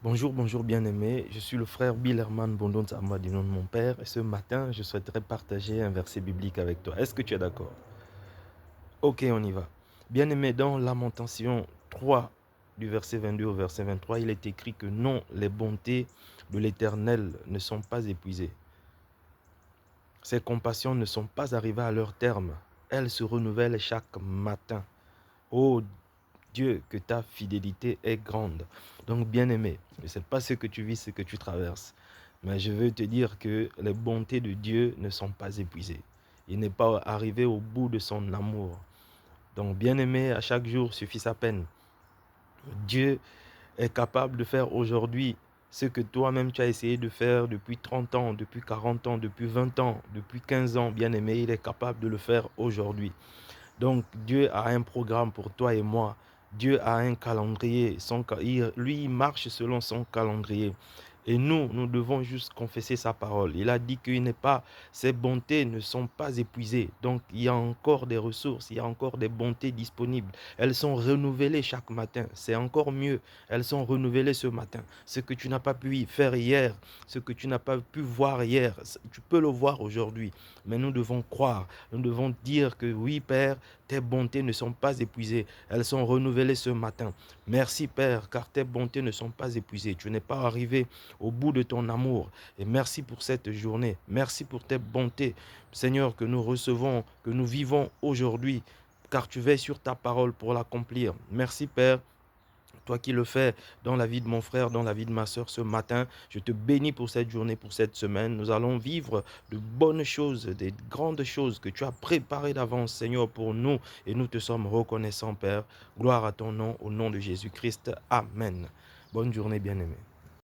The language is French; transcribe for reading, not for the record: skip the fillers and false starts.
Bonjour bien-aimé. Je suis le frère Billerman Bondon Samba du nom de mon père. Et ce matin, je souhaiterais partager un verset biblique avec toi. Est-ce que tu es d'accord? Ok, on y va. Bien-aimé, dans Lamentation 3, du verset 22 au verset 23, il est écrit que non, les bontés de l'Éternel ne sont pas épuisées. Ses compassions ne sont pas arrivées à leur terme. Elles se renouvellent chaque matin. Oh Dieu, que ta fidélité est grande. Donc, bien-aimé, je ne sais pas ce que tu vis, ce que tu traverses, mais je veux te dire que les bontés de Dieu ne sont pas épuisées. Il n'est pas arrivé au bout de son amour. Donc, bien-aimé, à chaque jour suffit sa peine. Dieu est capable de faire aujourd'hui ce que toi-même tu as essayé de faire depuis 30 ans, depuis 40 ans, depuis 20 ans, depuis 15 ans, bien-aimé, il est capable de le faire aujourd'hui. Donc Dieu a un programme pour toi et moi. Dieu a un calendrier. Lui, il marche selon son calendrier. Et nous devons juste confesser sa parole. Il a dit qu'il n'est pas, ses bontés ne sont pas épuisées. Donc, il y a encore des ressources, il y a encore des bontés disponibles. Elles sont renouvelées chaque matin. C'est encore mieux. Elles sont renouvelées ce matin. Ce que tu n'as pas pu faire hier, ce que tu n'as pas pu voir hier, tu peux le voir aujourd'hui. Mais nous devons croire. Nous devons dire que oui, Père, tes bontés ne sont pas épuisées. Elles sont renouvelées ce matin. Merci, Père, car tes bontés ne sont pas épuisées. Tu n'es pas arrivé au bout de ton amour. Et merci pour cette journée. Merci pour tes bontés, Seigneur, que nous recevons, que nous vivons aujourd'hui, car tu veilles sur ta parole pour l'accomplir. Merci, Père. Toi qui le fais dans la vie de mon frère, dans la vie de ma soeur ce matin, je te bénis pour cette journée, pour cette semaine. Nous allons vivre de bonnes choses, des grandes choses que tu as préparées d'avance, Seigneur, pour nous. Et nous te sommes reconnaissants, Père. Gloire à ton nom, au nom de Jésus-Christ. Amen. Bonne journée, bien-aimés.